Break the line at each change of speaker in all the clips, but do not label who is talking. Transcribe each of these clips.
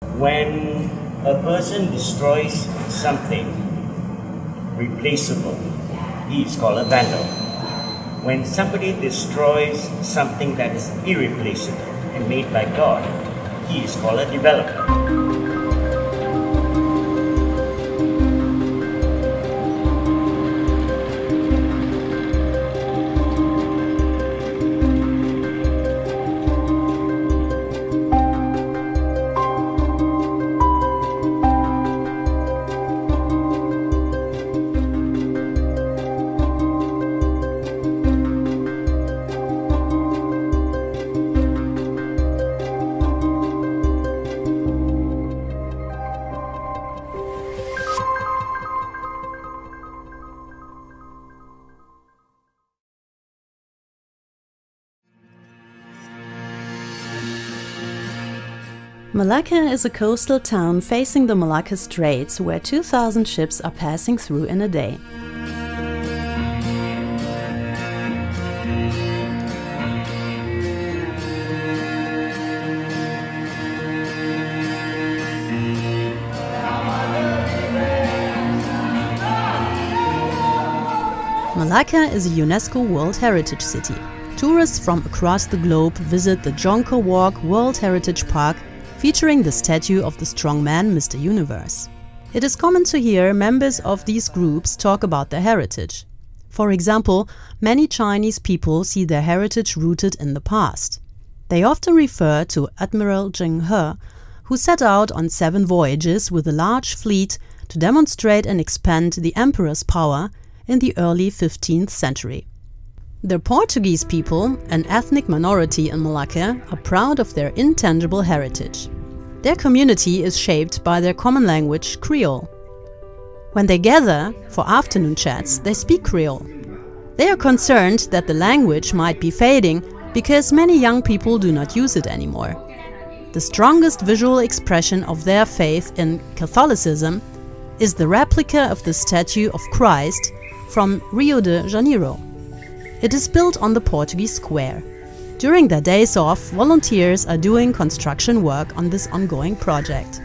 When a person destroys something replaceable, he is called a vandal. When somebody destroys something that is irreplaceable and made by God, he is called a developer.
Malacca is a coastal town facing the Malacca Straits where 2,000 ships are passing through in a day. Malacca is a UNESCO World Heritage City. Tourists from across the globe visit the Jonker Walk World Heritage Park, featuring the statue of the strongman Mr. Universe. It is common to hear members of these groups talk about their heritage. For example, many Chinese people see their heritage rooted in the past. They often refer to Admiral Zheng He, who set out on 7 voyages with a large fleet to demonstrate and expand the emperor's power in the early 15th century. The Portuguese people, an ethnic minority in Malacca, are proud of their intangible heritage. Their community is shaped by their common language, Creole. When they gather for afternoon chats, they speak Creole. They are concerned that the language might be fading because many young people do not use it anymore. The strongest visual expression of their faith in Catholicism is the replica of the statue of Christ from Rio de Janeiro. It is built on the Portuguese square. During their days off, volunteers are doing construction work on this ongoing project.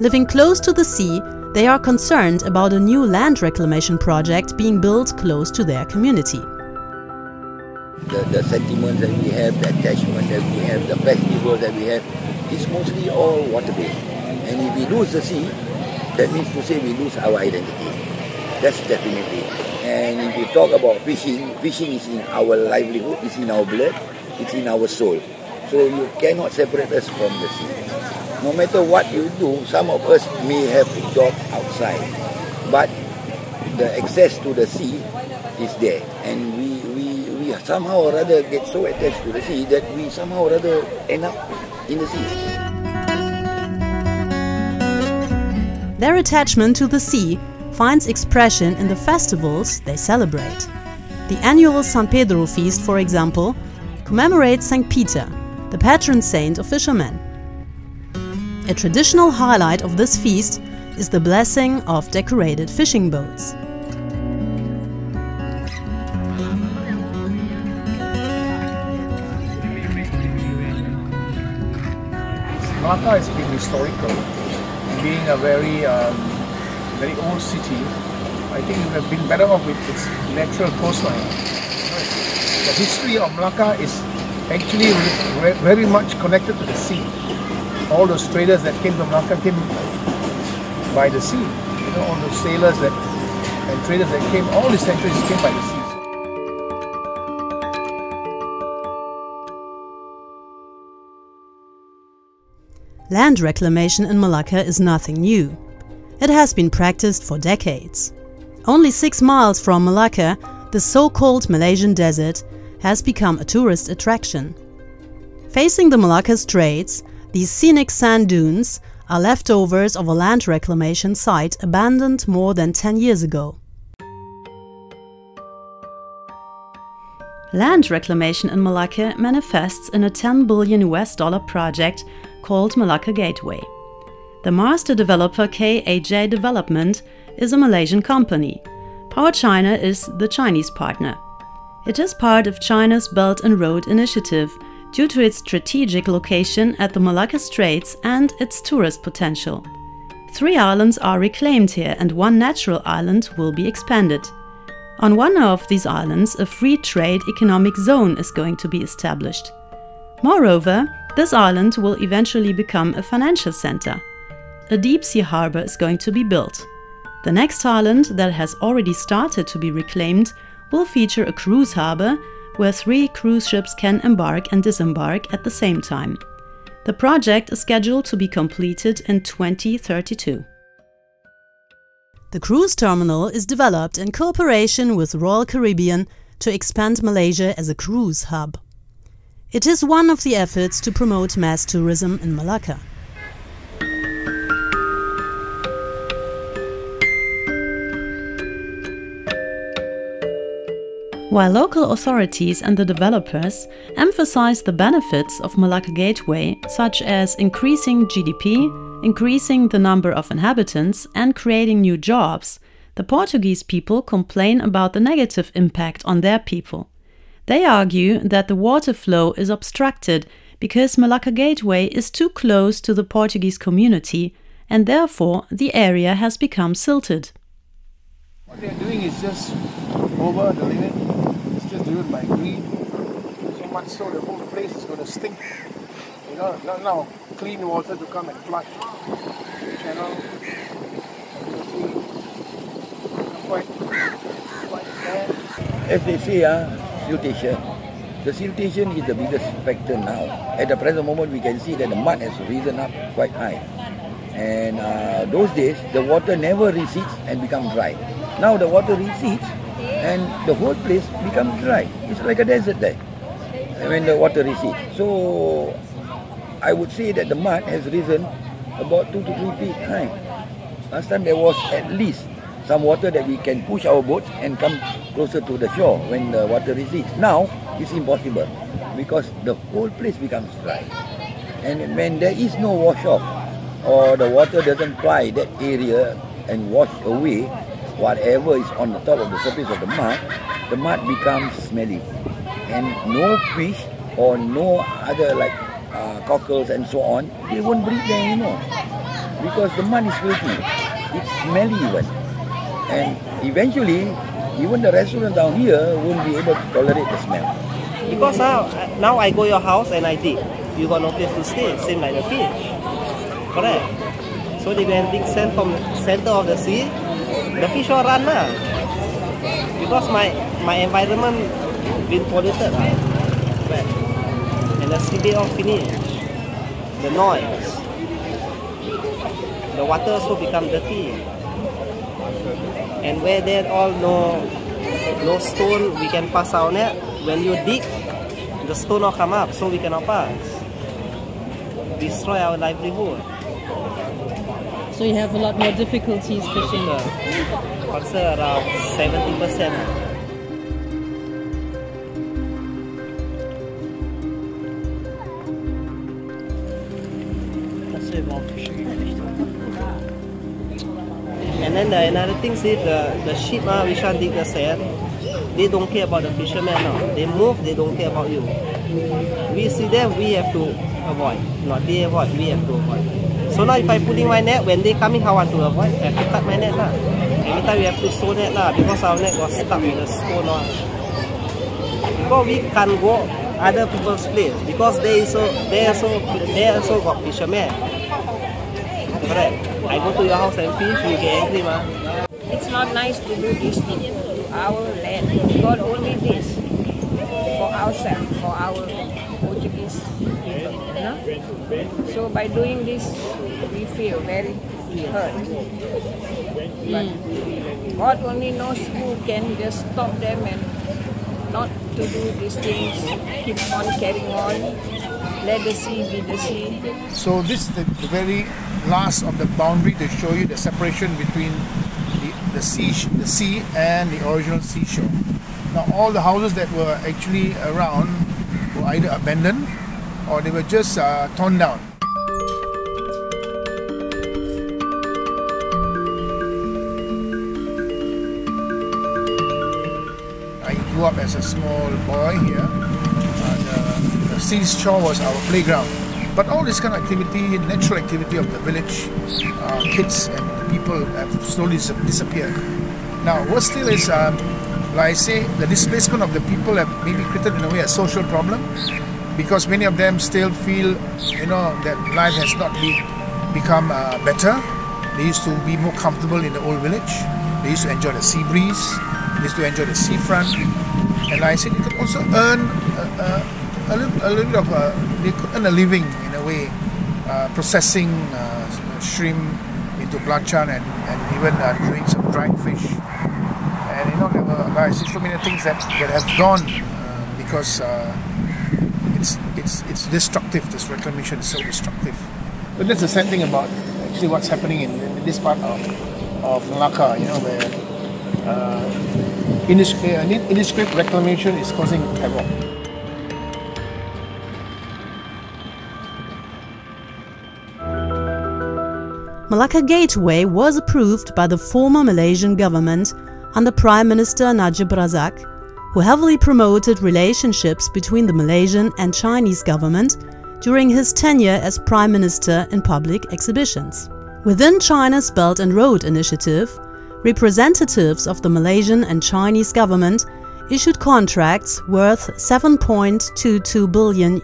Living close to the sea, they are concerned about a new land reclamation project being built close to their community.
The sentiments that we have, the attachment that we have, the festival that we have, it's mostly all water-based. And if we lose the sea, that means to say we lose our identity. That's definitely. And if we talk about fishing, fishing is in our livelihood, it's in our blood, it's in our soul. So you cannot separate us from the sea. No matter what you do, some of us may have a job outside, but the access to the sea is there. And we somehow or other get so attached to the sea that we somehow or other end up in the sea.
Their attachment to the sea finds expression in the festivals they celebrate. The annual San Pedro feast, for example, commemorates St. Peter, the patron saint of fishermen. A traditional highlight of this feast is the blessing of decorated fishing boats.
Malacca has been historical, being a very old city. I think it would have been better off with its natural coastline. The history of Malacca is actually very much connected to the sea. All those traders that came to Malacca came by the sea. You know, all those sailors and traders that came, all these centuries came by the sea.
Land reclamation in Malacca is nothing new. It has been practiced for decades. Only 6 miles from Malacca, the so-called Malaysian desert has become a tourist attraction. Facing the Malacca Straits, these scenic sand dunes are leftovers of a land reclamation site abandoned more than 10 years ago. Land reclamation in Malacca manifests in a $10 billion project called Malacca Gateway. The master developer KAJ Development is a Malaysian company. PowerChina is the Chinese partner. It is part of China's Belt and Road Initiative due to its strategic location at the Malacca Straits and its tourist potential. 3 islands are reclaimed here and 1 natural island will be expanded. On one of these islands, a free trade economic zone is going to be established. Moreover, this island will eventually become a financial center. A deep-sea harbor is going to be built. The next island, that has already started to be reclaimed, will feature a cruise harbor where 3 cruise ships can embark and disembark at the same time. The project is scheduled to be completed in 2032. The cruise terminal is developed in cooperation with Royal Caribbean to expand Malaysia as a cruise hub. It is one of the efforts to promote mass tourism in Malacca. While local authorities and the developers emphasize the benefits of Malacca Gateway, such as increasing GDP, increasing the number of inhabitants and creating new jobs, the Portuguese people complain about the negative impact on their people. They argue that the water flow is obstructed because Malacca Gateway is too close to the Portuguese community and therefore the area has become silted.
What they're doing is just over the limit. It's just driven by greed. So much so the whole place is going to stink. You know, not now clean water to come and flush the channel. Quite bad.
As they say, siltation. The siltation is the biggest factor now. At the present moment, we can see that the mud has risen up quite high. And those days, the water never recedes and becomes dry. Now the water recedes and the whole place becomes dry. It's like a desert there when the water recedes. So I would say that the mud has risen about 2 to 3 feet high. Last time there was at least some water that we can push our boats and come closer to the shore when the water recedes. Now it's impossible because the whole place becomes dry. And when there is no wash off or the water doesn't ply that area and wash away whatever is on the top of the surface of the mud becomes smelly. And no fish or no other like cockles and so on, they won't breed there anymore. Because the mud is filthy. It's smelly even. And eventually, even the restaurant down here won't be able to tolerate the smell.
Because now I go your house and I dig. You got no place to stay, same like the fish. Correct? So they go and dig sand from the center of the sea. The fish will run now. Because my environment been polluted. Right? And the seabed all finished. The noise. The water also become dirty. And where there all no stone we can pass our net, when you dig, the stone will come up so we cannot pass. Destroy our livelihood.
So you have a lot more difficulties fishing?
Consider around 70%. And then another thing is the ship which are dig the sand, they don't care about the fishermen now. They move, they don't care about you. We see them, we have to avoid. Not they avoid, we have to avoid. So now if I putting my net, when they coming, how I want to avoid? I have to cut my net. Every time we have to sew net because our net was stuck with the stone. Because we can't go other people's place because they also got fishermen. Correct. I go to your house and fish, you get angry, ma.
It's not nice to do this thing to our land. We got only this for ourselves, for our Portuguese people. No? So by doing this, we feel very hurt. But God only knows who can just stop them and not to do these things, keep on carrying on, let the sea be the sea.
So this is the very last of the boundary to show you the separation between the sea and the original seashore. Now all the houses that were actually around were either abandoned or they were just torn down. grew up as a small boy here. The seashore was our playground. But all this kind of activity, natural activity of the village, kids and people have slowly disappeared. Now, what still is, like I say, the displacement of the people have maybe created in a way a social problem, because many of them still feel, that life has not become better. They used to be more comfortable in the old village. They used to enjoy the sea breeze. They used to enjoy the seafront. And like I said, you could also earn a little bit of they could earn a living in a way, processing shrimp into belacan and even doing some dried fish. And there were, like I said, so many things that have gone because it's destructive. This reclamation is so destructive. But that's the sad thing about actually what's happening in this part of Malacca, where indiscriminate reclamation is causing havoc.
Malacca Gateway was approved by the former Malaysian government under Prime Minister Najib Razak, who heavily promoted relationships between the Malaysian and Chinese government during his tenure as Prime Minister in public exhibitions. Within China's Belt and Road Initiative, representatives of the Malaysian and Chinese government issued contracts worth $7.22 billion,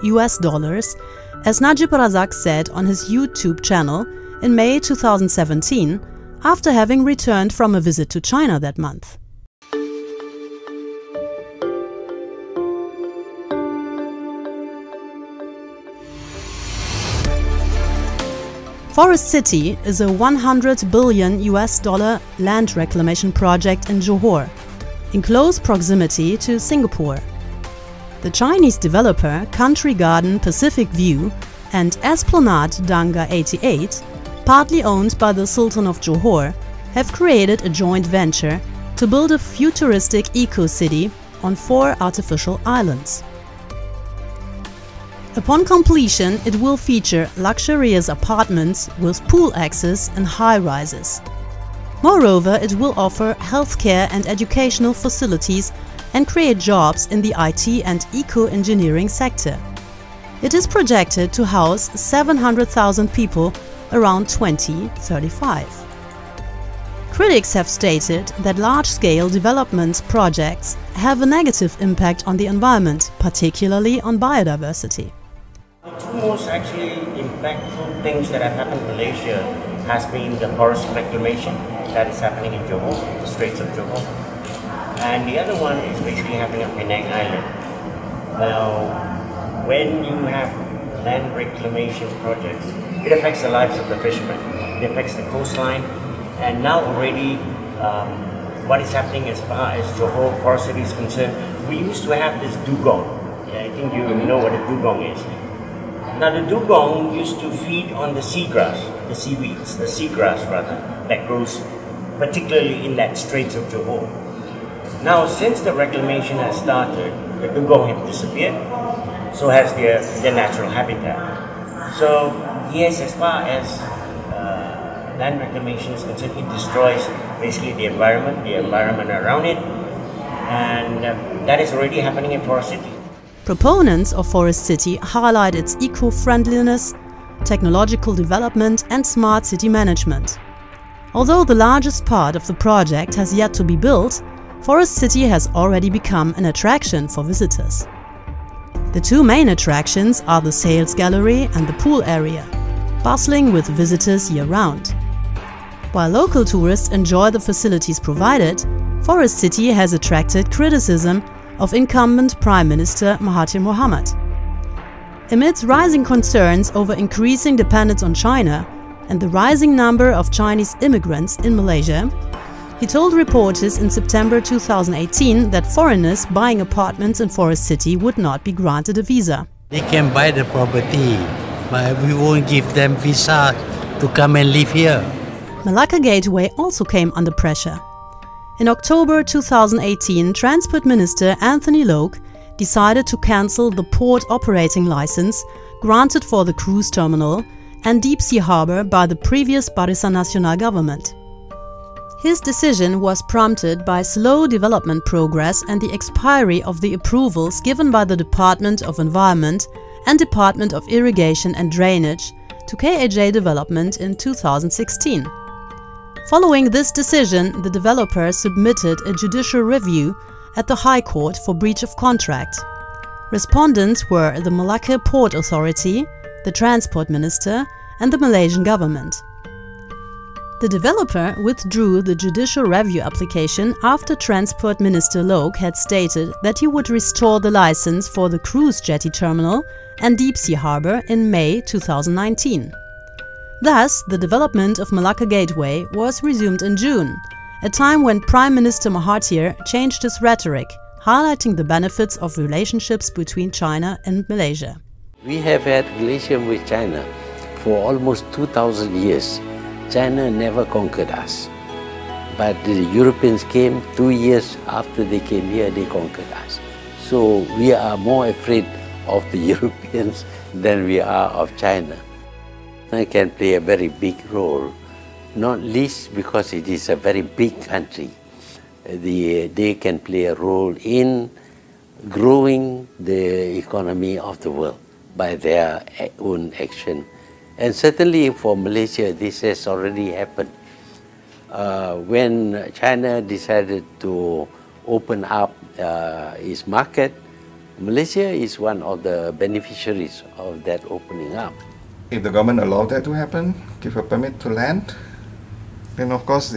as Najib Razak said on his YouTube channel in May 2017, after having returned from a visit to China that month. Forest City is a $100 billion land reclamation project in Johor, in close proximity to Singapore. The Chinese developer Country Garden Pacific View and Esplanade Danga 88, partly owned by the Sultan of Johor, have created a joint venture to build a futuristic eco-city on 4 artificial islands. Upon completion, it will feature luxurious apartments with pool access and high-rises. Moreover, it will offer healthcare and educational facilities and create jobs in the IT and eco-engineering sector. It is projected to house 700,000 people around 2035. Critics have stated that large-scale development projects have a negative impact on the environment, particularly on biodiversity.
The two most actually impactful things that have happened in Malaysia has been the forest reclamation that is happening in Johor, the Straits of Johor, and the other one is basically happening on Penang Island. Now, when you have land reclamation projects, it affects the lives of the fishermen, it affects the coastline, and now already what is happening as far as Johor Forest City is concerned, we used to have this dugong. I think you know what a dugong is. Now the dugong used to feed on the seagrass, the seaweeds, the seagrass rather, that grows particularly in that Straits of Johor. Now since the reclamation has started, the dugong have disappeared, so has their natural habitat. So yes, as far as land reclamation is concerned, it destroys basically the environment around it, and that is already happening in Forest City.
Proponents of Forest City highlight its eco-friendliness, technological development and smart city management. Although the largest part of the project has yet to be built, Forest City has already become an attraction for visitors. The two main attractions are the sales gallery and the pool area, bustling with visitors year-round. While local tourists enjoy the facilities provided, Forest City has attracted criticism of incumbent Prime Minister Mahathir Mohamad. Amidst rising concerns over increasing dependence on China and the rising number of Chinese immigrants in Malaysia, he told reporters in September 2018 that foreigners buying apartments in Forest City would not be granted a visa.
They can buy the property, but we won't give them visa to come and live here.
Malacca Gateway also came under pressure. In October 2018, Transport Minister Anthony Loke decided to cancel the port operating license granted for the cruise terminal and deep-sea harbour by the previous Barisan Nasional government. His decision was prompted by slow development progress and the expiry of the approvals given by the Department of Environment and Department of Irrigation and Drainage to KAJ development in 2016. Following this decision, the developer submitted a judicial review at the High Court for breach of contract. Respondents were the Malacca Port Authority, the Transport Minister and the Malaysian government. The developer withdrew the judicial review application after Transport Minister Loke had stated that he would restore the license for the cruise jetty terminal and deep sea harbour in May 2019. Thus, the development of Melaka Gateway was resumed in June, a time when Prime Minister Mahathir changed his rhetoric, highlighting the benefits of relationships between China and Malaysia.
We have had relations with China for almost 2,000 years. China never conquered us. But the Europeans came 2 years after they came here, they conquered us. So we are more afraid of the Europeans than we are of China. China can play a very big role, not least because it is a very big country. They can play a role in growing the economy of the world by their own action. And certainly for Malaysia, this has already happened. When China decided to open up its market, Malaysia is one of the beneficiaries of that opening up.
If the government allow that to happen, give a permit to land, then of course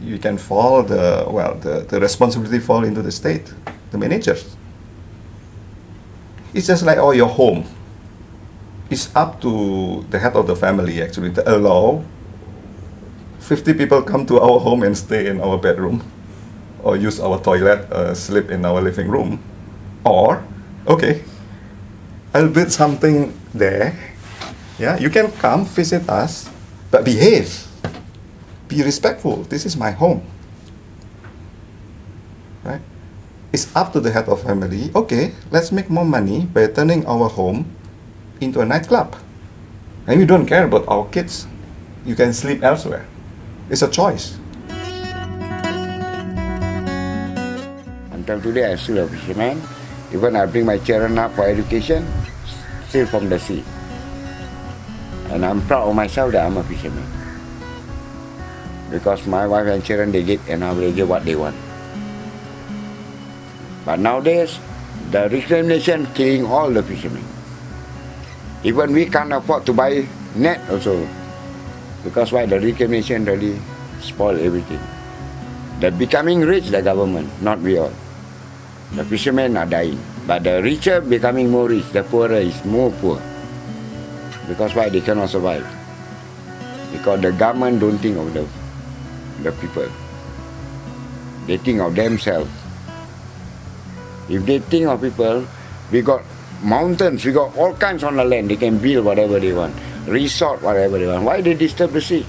you can fall the responsibility fall into the state, the managers. It's just like your home. It's up to the head of the family actually to allow 50 people come to our home and stay in our bedroom, or use our toilet, sleep in our living room, or okay, I'll build something there. Yeah, you can come visit us, but behave. Be respectful. This is my home. Right? It's up to the head of family. Okay, let's make more money by turning our home into a nightclub. And we don't care about our kids. You can sleep elsewhere. It's a choice.
Until today, I'm still a fisherman. Even I bring my children up for education, still from the sea. And I'm proud of myself that I'm a fisherman. Because my wife and children, they get what they want. But nowadays, the reclamation killing all the fishermen. Even we can't afford to buy net also. Because why? The reclamation really spoil everything. They're becoming rich, the government, not we all. The fishermen are dying. But the richer becoming more rich, the poorer is more poor. Because why? They cannot survive. Because the government don't think of the people. They think of themselves. If they think of people, we got mountains, we got all kinds on the land. They can build whatever they want, resort whatever they want. Why they disturb the sea?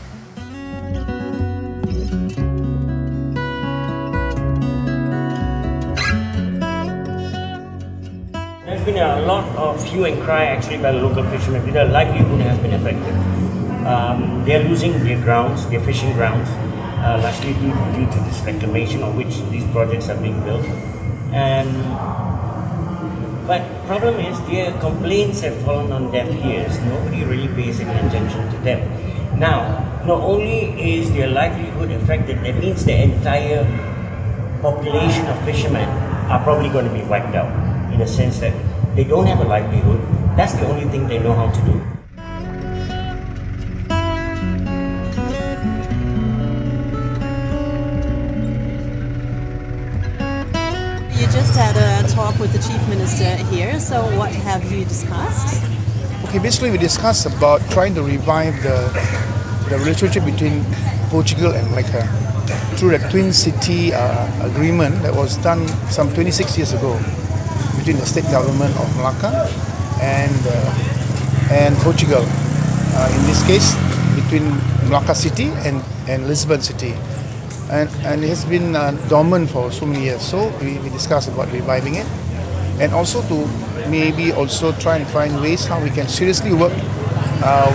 There's been a lot of hue and cry actually by the local fishermen. Their livelihood has been affected. They are losing their grounds, their fishing grounds, largely due to this reclamation of which these projects are being built. But problem is their complaints have fallen on deaf ears. Nobody really pays any attention to them. Now, not only is their livelihood affected, that means the entire population of fishermen are probably going to be wiped out, in a sense that they don't have a livelihood. That's the only thing they know how to do.
You just had a talk with the Chief Minister here, so what have you discussed?
Okay, basically we discussed about trying to revive the relationship between Portugal and Malacca through the Twin City agreement that was done some 26 years ago between the state government of Malacca and Portugal. In this case, between Malacca City and Lisbon City. And it has been dormant for so many years. So we discussed about reviving it, and also to maybe also try and find ways how we can seriously work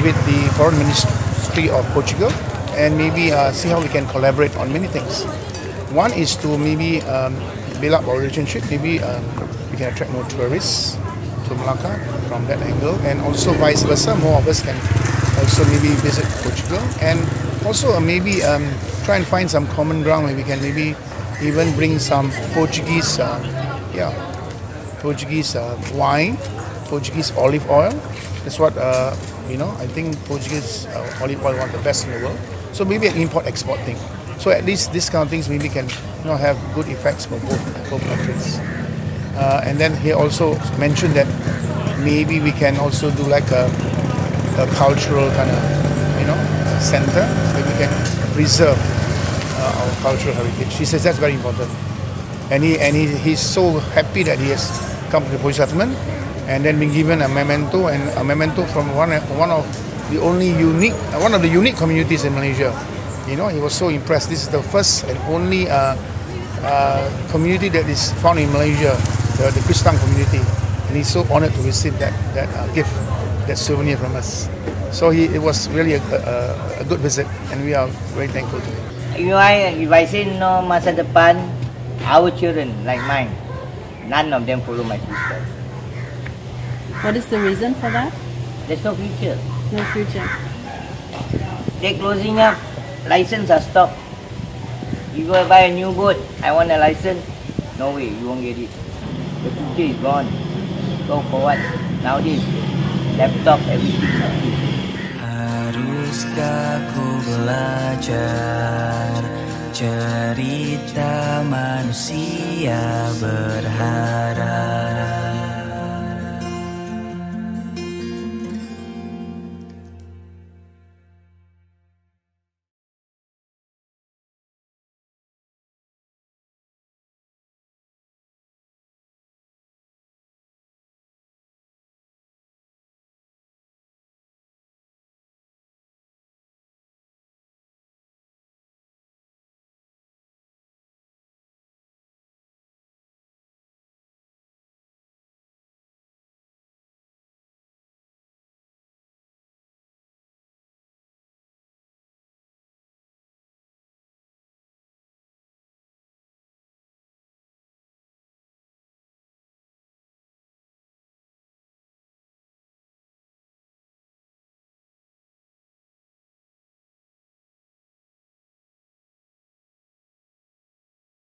with the Foreign Ministry of Portugal and maybe see how we can collaborate on many things. One is to maybe build up our relationship. Maybe we can attract more tourists to Malacca from that angle, and also vice versa. More of us can also maybe visit Portugal, and also maybe try and find some common ground where we can maybe even bring some Portuguese, Portuguese wine, Portuguese olive oil. That's what I think Portuguese olive oil is one of the best in the world. So maybe an import-export thing. So at least this kind of things maybe can have good effects for both countries. And then he also mentioned that maybe we can also do like a cultural kind of center where we can preserve our cultural heritage. He says that's very important. And he's so happy that he has come to the Polish settlement and then been given a memento, and a memento from one of the unique communities in Malaysia. He was so impressed. This is the first and only community that is found in Malaysia, the Kristang community, and he's so honored to receive that gift, that souvenir from us. So it was really a good visit, and we are very thankful to him.
If I say no masa depan, our children like mine, none of them follow my footsteps.
What is the reason for that?
There's no future.
No future.
They're closing up. License are stopped. You go buy a new boat. I want a license. No way, you won't get it. The future is gone. Go for what? Nowadays, laptop, everything.
Haruskah ku belajar cerita manusia berharap?